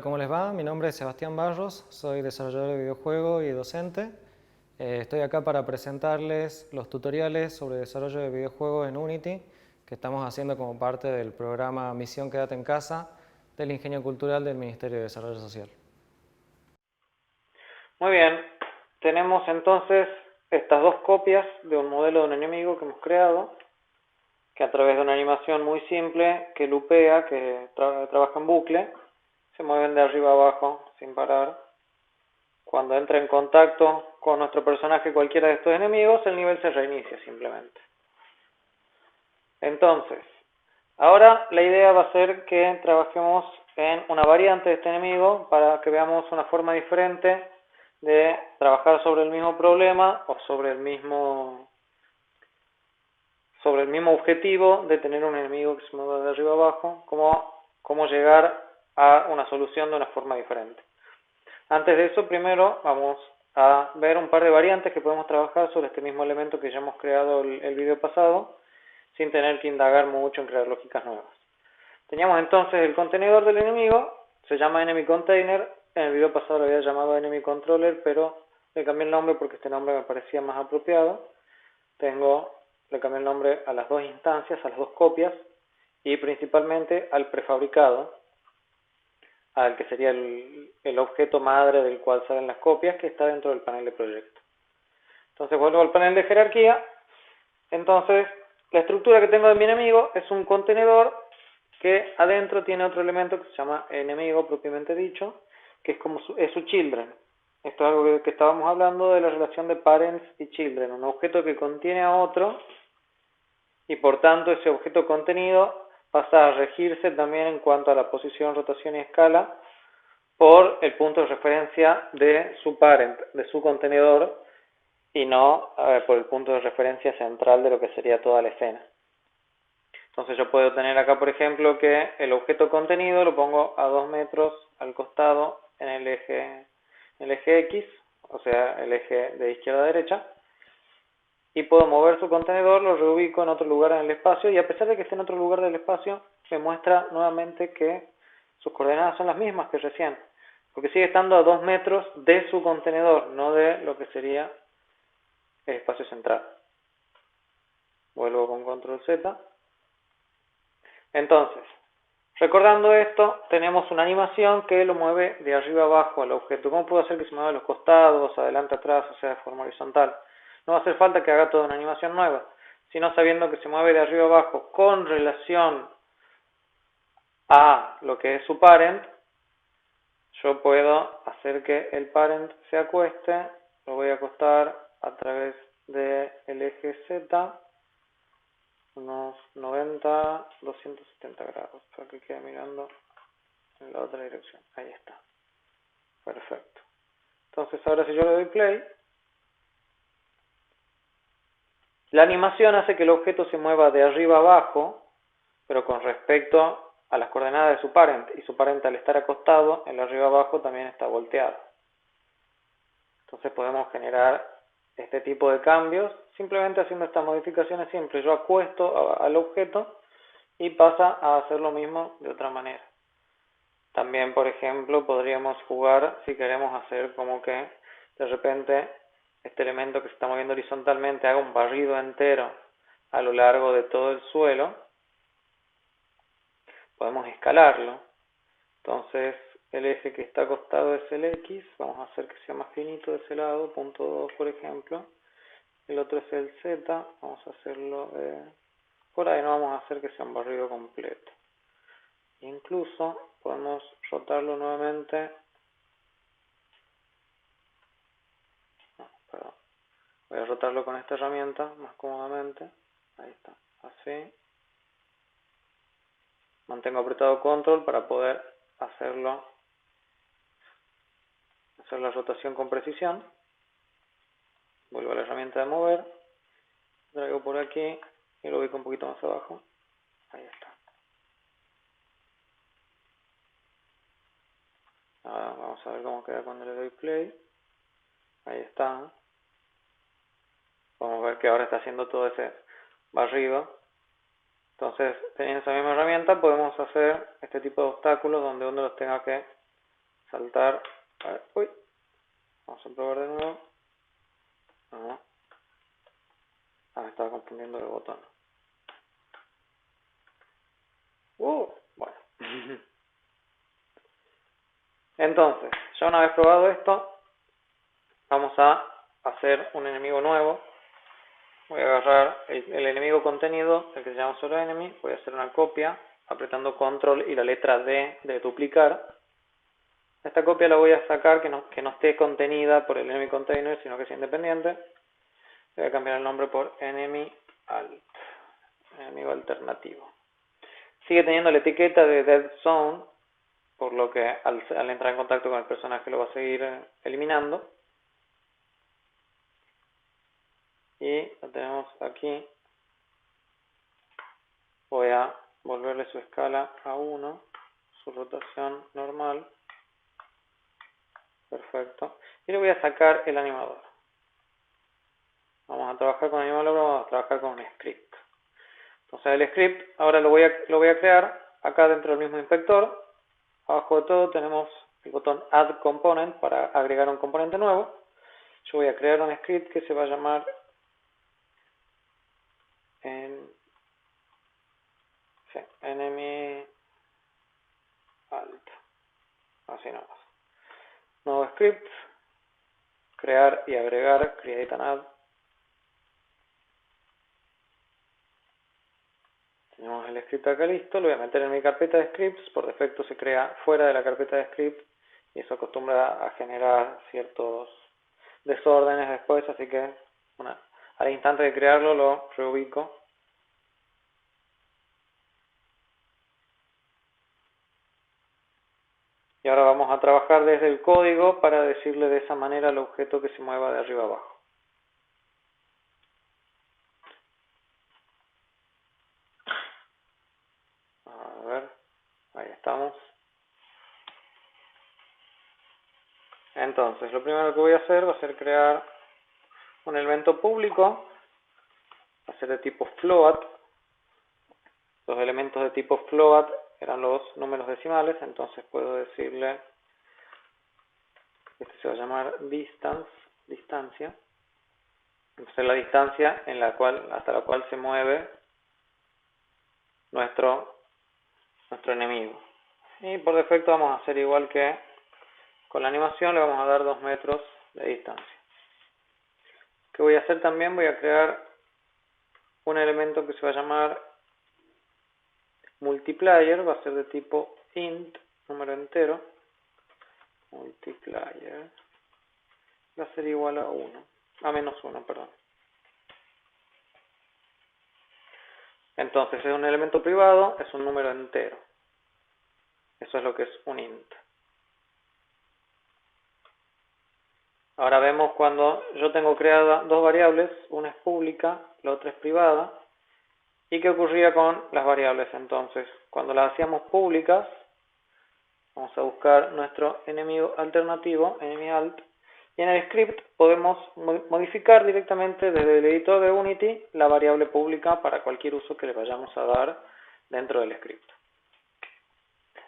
Hola, ¿cómo les va? Mi nombre es Sebastián Barros, soy desarrollador de videojuegos y docente. Estoy acá para presentarles los tutoriales sobre desarrollo de videojuegos en Unity que estamos haciendo como parte del programa Misión Quédate en Casa del Ingenio Cultural del Ministerio de Desarrollo Social. Muy bien, tenemos entonces estas dos copias de un modelo de un enemigo que hemos creado, que a través de una animación muy simple, que lupea, que trabaja en bucle, se mueven de arriba a abajo sin parar. Cuando entra en contacto con nuestro personaje cualquiera de estos enemigos, el nivel se reinicia simplemente. Entonces, ahora la idea va a ser que trabajemos en una variante de este enemigo para que veamos una forma diferente de trabajar sobre el mismo problema o sobre el mismo objetivo de tener un enemigo que se mueva de arriba a abajo, cómo llegar a una solución de una forma diferente. Antes de eso, primero vamos a ver un par de variantes que podemos trabajar sobre este mismo elemento que ya hemos creado el video pasado, sin tener que indagar mucho en crear lógicas nuevas. Teníamos entonces el contenedor del enemigo, se llama enemy container, en el video pasado lo había llamado enemy controller, pero le cambié el nombre porque este nombre me parecía más apropiado. Le cambié el nombre a las dos instancias, a las dos copias, y principalmente al prefabricado, al que sería el objeto madre del cual salen las copias, que está dentro del panel de proyecto. Entonces vuelvo al panel de jerarquía. Entonces, la estructura que tengo de mi enemigo es un contenedor que adentro tiene otro elemento que se llama enemigo propiamente dicho, que es su children. Esto es algo que estábamos hablando de la relación de parents y children, un objeto que contiene a otro y por tanto ese objeto contenido pasa a regirse también en cuanto a la posición, rotación y escala por el punto de referencia de su parent, de su contenedor, y no por el punto de referencia central de lo que sería toda la escena. Entonces yo puedo tener acá, por ejemplo, que el objeto contenido lo pongo a 2 metros al costado en el eje X, o sea, el eje de izquierda a derecha, y puedo mover su contenedor, lo reubico en otro lugar en el espacio, y a pesar de que esté en otro lugar del espacio, me muestra nuevamente que sus coordenadas son las mismas que recién, porque sigue estando a 2 metros de su contenedor, no de lo que sería el espacio central. Vuelvo con control Z. Entonces, recordando esto, tenemos una animación que lo mueve de arriba abajo al objeto. ¿Cómo puedo hacer que se mueva a los costados, adelante, atrás, o sea, de forma horizontal? No va a hacer falta que haga toda una animación nueva, sino sabiendo que se mueve de arriba abajo con relación a lo que es su parent, yo puedo hacer que el parent se acueste, lo voy a acostar a través del eje Z, unos 90, 270 grados, para que quede mirando en la otra dirección. Ahí está. Perfecto. Entonces ahora si yo le doy play, la animación hace que el objeto se mueva de arriba abajo, pero con respecto a las coordenadas de su parent, y su parent al estar acostado, el arriba abajo también está volteado. Entonces podemos generar este tipo de cambios simplemente haciendo estas modificaciones simples. Yo acuesto al objeto y pasa a hacer lo mismo de otra manera. También, por ejemplo, podríamos jugar si queremos hacer como que de repente este elemento que se está moviendo horizontalmente haga un barrido entero a lo largo de todo el suelo. Podemos escalarlo. Entonces, el eje que está acostado es el X. Vamos a hacer que sea más finito de ese lado, punto 2 por ejemplo. El otro es el Z. Vamos a hacerlo por ahí, no vamos a hacer que sea un barrido completo. Incluso podemos rotarlo nuevamente. No, perdón. Voy a rotarlo con esta herramienta más cómodamente. Ahí está, así. Mantengo apretado control para poder hacer la rotación con precisión. Vuelvo a la herramienta de mover. Traigo por aquí y lo ubico un poquito más abajo. Ahí está. Ahora vamos a ver cómo queda cuando le doy play. Ahí está. Podemos ver que ahora está haciendo todo ese barrido. Entonces, teniendo esa misma herramienta, podemos hacer este tipo de obstáculos donde uno los tenga que saltar. A ver, uy, vamos a probar de nuevo. No. Me estaba confundiendo el botón. Bueno. Entonces, ya una vez probado esto, vamos a hacer un enemigo nuevo. Voy a agarrar el enemigo contenido, el que se llama solo enemy, voy a hacer una copia, apretando control y la letra D de duplicar. Esta copia la voy a sacar que no esté contenida por el enemy container, sino que sea independiente. Voy a cambiar el nombre por enemy alt, enemigo alternativo. Sigue teniendo la etiqueta de dead zone, por lo que al entrar en contacto con el personaje lo va a seguir eliminando. Y lo tenemos aquí. Voy a volverle su escala a 1, su rotación normal. Perfecto. Y le voy a sacar el animador. Vamos a trabajar con el animador, vamos a trabajar con un script. Entonces el script ahora lo voy a crear acá dentro del mismo inspector. Abajo de todo tenemos el botón Add Component para agregar un componente nuevo. Yo voy a crear un script que se va a llamar enemy alt. Así nomás. Nuevo script, crear y agregar, create and add. Tenemos el script acá listo, lo voy a meter en mi carpeta de scripts, por defecto se crea fuera de la carpeta de script y eso acostumbra a generar ciertos desórdenes después, así que al instante de crearlo lo reubico. Y ahora vamos a trabajar desde el código para decirle de esa manera al objeto que se mueva de arriba a abajo. A ver, ahí estamos. Entonces, lo primero que voy a hacer va a ser crear un elemento público, va a ser de tipo float. Los elementos de tipo float eran los números decimales, entonces puedo decirle, este se va a llamar distancia. Entonces la distancia hasta la cual se mueve nuestro enemigo. Y por defecto vamos a hacer igual que con la animación, le vamos a dar 2 metros de distancia. ¿Qué voy a hacer también? Voy a crear un elemento que se va a llamar multiplier, va a ser de tipo int, número entero, multiplier, va a ser igual a menos 1, perdón. Entonces es un elemento privado, es un número entero. Eso es lo que es un int. Ahora vemos cuando yo tengo creadas dos variables, una es pública, la otra es privada. ¿Y qué ocurría con las variables entonces? Cuando las hacíamos públicas, vamos a buscar nuestro enemigo alternativo, enemy alt, y en el script podemos modificar directamente desde el editor de Unity la variable pública para cualquier uso que le vayamos a dar dentro del script.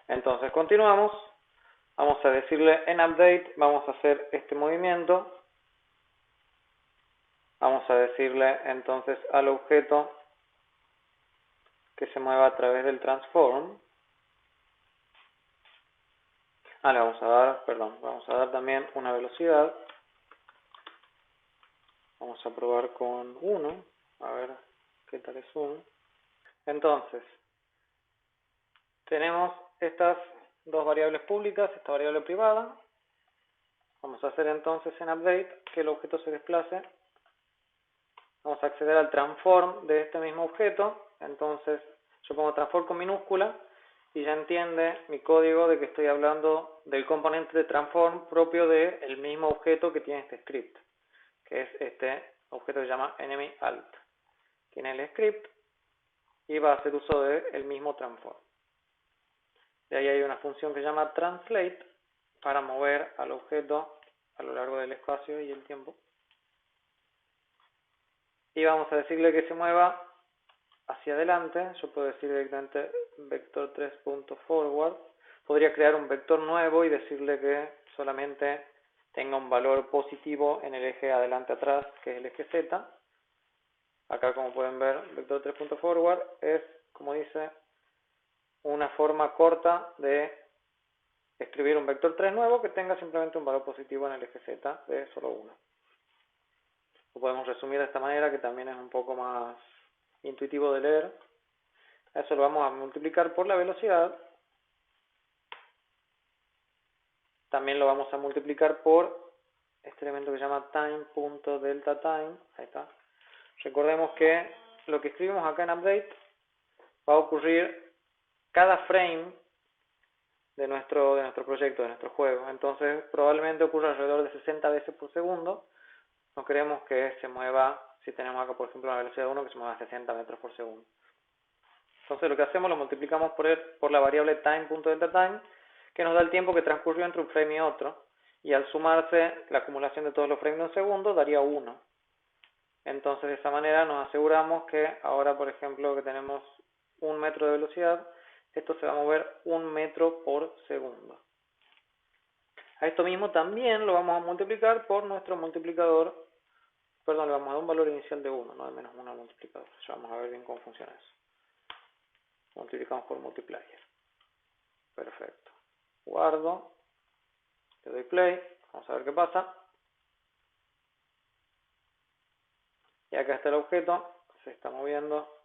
Entonces continuamos, vamos a decirle en update, vamos a hacer este movimiento, vamos a decirle entonces al objeto que se mueva a través del transform. Le vamos a dar también una velocidad. Vamos a probar con 1, a ver qué tal es 1. Entonces, tenemos estas dos variables públicas, esta variable privada. Vamos a hacer entonces en update que el objeto se desplace. Vamos a acceder al transform de este mismo objeto. Entonces, yo pongo transform con minúscula y ya entiende mi código de que estoy hablando del componente de transform propio del mismo objeto que tiene este script, que es este objeto que se llama enemy alt. Tiene el script y va a hacer uso del mismo transform. De ahí hay una función que se llama translate para mover al objeto a lo largo del espacio y el tiempo. Y vamos a decirle que se mueva hacia adelante. Yo puedo decir directamente vector 3.forward podría crear un vector nuevo y decirle que solamente tenga un valor positivo en el eje adelante-atrás, que es el eje Z. Acá, como pueden ver, vector 3.forward es, como dice, una forma corta de escribir un vector 3 nuevo que tenga simplemente un valor positivo en el eje Z de solo 1. Lo podemos resumir de esta manera, que también es un poco más intuitivo de leer. Eso lo vamos a multiplicar por la velocidad. También lo vamos a multiplicar por este elemento que se llama time.deltaTime. Ahí está. Recordemos que lo que escribimos acá en update va a ocurrir cada frame de nuestro proyecto, de nuestro juego. Entonces probablemente ocurra alrededor de 60 veces por segundo. No queremos que se mueva, si tenemos acá por ejemplo una velocidad de 1, que se mueva a 60 metros por segundo. Entonces lo que hacemos, lo multiplicamos por la variable time.deltaTime, que nos da el tiempo que transcurrió entre un frame y otro, y al sumarse la acumulación de todos los frames de un segundo daría 1. Entonces de esa manera nos aseguramos que ahora, por ejemplo, que tenemos 1 metro de velocidad, esto se va a mover 1 metro por segundo. A esto mismo también lo vamos a multiplicar por nuestro multiplicador, perdón, le vamos a dar un valor inicial de 1, no de menos 1 al multiplicador. Ya vamos a ver bien cómo funciona eso. Multiplicamos por multiplier. Perfecto. Guardo, le doy play, vamos a ver qué pasa. Y acá está el objeto, se está moviendo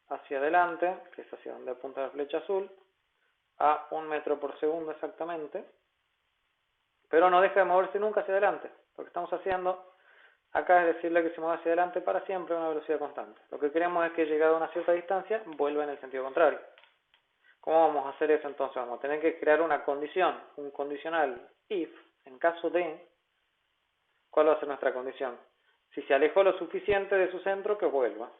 hacia adelante, que es hacia donde apunta la flecha azul, a 1 metro por segundo exactamente, pero no deja de moverse nunca hacia adelante. Lo que estamos haciendo acá es decirle que se mueva hacia adelante para siempre a una velocidad constante. Lo que queremos es que, llegado a una cierta distancia, vuelva en el sentido contrario. ¿Cómo vamos a hacer eso entonces? Vamos a tener que crear una condición, un condicional if, en caso de, ¿cuál va a ser nuestra condición? Si se alejó lo suficiente de su centro, que vuelva.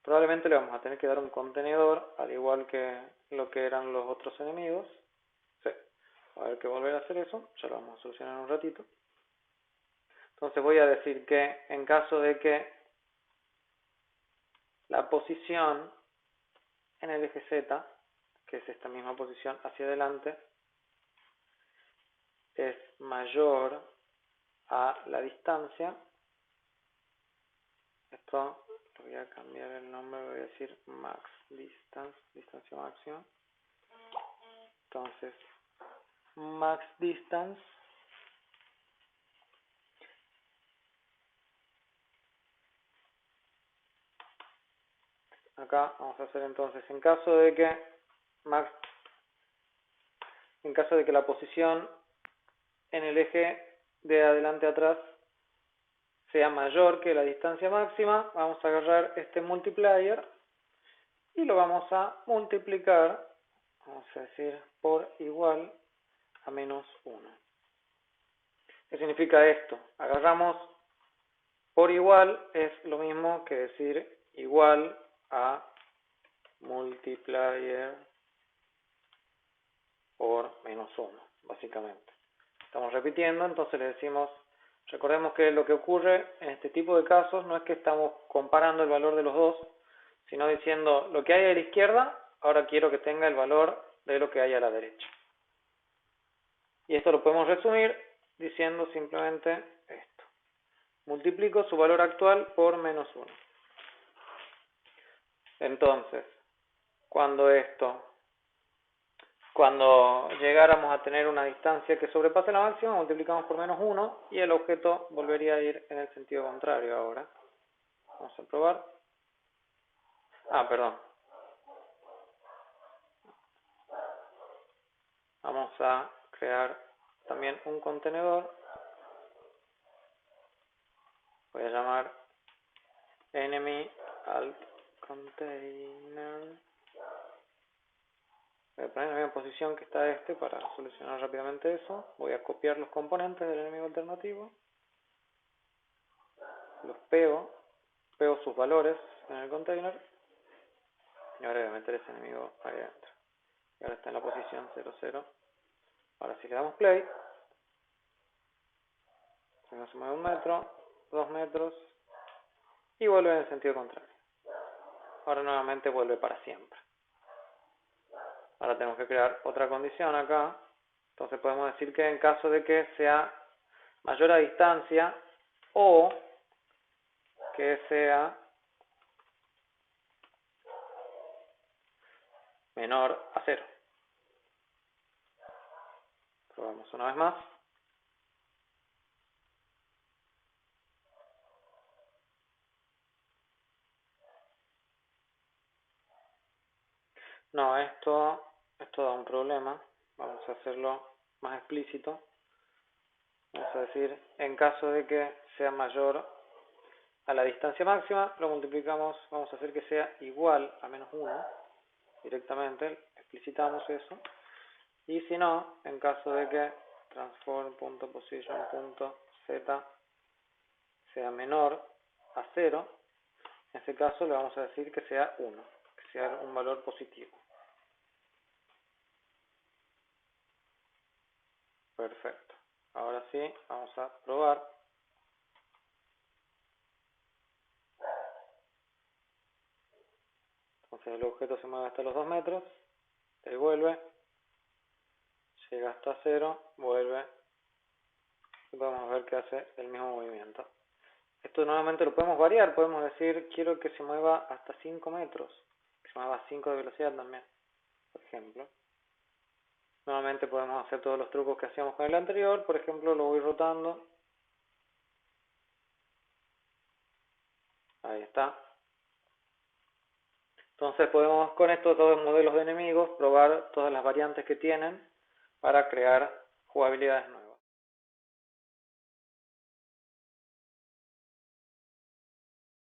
Probablemente le vamos a tener que dar un contenedor, al igual que lo que eran los otros enemigos. Sí, va a haber que volver a hacer eso, ya lo vamos a solucionar en un ratito. Entonces voy a decir que en caso de que la posición en el eje Z, que es esta misma posición hacia adelante, es mayor a la distancia, esto lo voy a cambiar el nombre, voy a decir max distance, distancia máxima. Entonces, max distance acá vamos a hacer entonces, en caso de que la posición en el eje de adelante a atrás sea mayor que la distancia máxima, vamos a agarrar este multiplier y lo vamos a multiplicar, vamos a decir, por igual a menos 1. ¿Qué significa esto? Agarramos por igual, es lo mismo que decir igual a multiplier por menos 1, básicamente. Estamos repitiendo, entonces le decimos, recordemos que lo que ocurre en este tipo de casos no es que estamos comparando el valor de los dos, sino diciendo lo que hay a la izquierda, ahora quiero que tenga el valor de lo que hay a la derecha. Y esto lo podemos resumir diciendo simplemente esto. Multiplico su valor actual por menos 1. Entonces, cuando llegáramos a tener una distancia que sobrepase la máxima, multiplicamos por menos 1 y el objeto volvería a ir en el sentido contrario ahora. Vamos a probar. Perdón. Vamos a crear también un contenedor. Voy a llamar enemy alt container. Voy a poner en la misma posición que está este para solucionar rápidamente eso. Voy a copiar los componentes del enemigo alternativo. Los pego sus valores en el container. Y ahora voy a meter ese enemigo ahí adentro. Y ahora está en la posición 00. Ahora si le damos play, se nos mueve 1 metro, 2 metros y vuelve en el sentido contrario. Ahora nuevamente vuelve para siempre. Ahora tenemos que crear otra condición acá. Entonces podemos decir que en caso de que sea mayor a distancia o que sea menor a 0. Probamos una vez más. No, esto da un problema. Vamos a hacerlo más explícito. Vamos a decir, en caso de que sea mayor a la distancia máxima, lo multiplicamos, vamos a hacer que sea igual a menos 1. Directamente explicitamos eso. Y si no, en caso de que transform.position.z sea menor a 0, en ese caso le vamos a decir que sea 1, que sea un valor positivo. Perfecto. Ahora sí, vamos a probar. Entonces el objeto se mueve hasta los 2 metros, devuelve, llega hasta 0, vuelve, y podemos ver que hace el mismo movimiento. Esto nuevamente lo podemos variar, podemos decir quiero que se mueva hasta 5 metros, que se mueva a 5 de velocidad también, por ejemplo. Nuevamente podemos hacer todos los trucos que hacíamos con el anterior, por ejemplo lo voy rotando. Ahí está. Entonces podemos con estos dos modelos de enemigos probar todas las variantes que tienen para crear jugabilidades nuevas.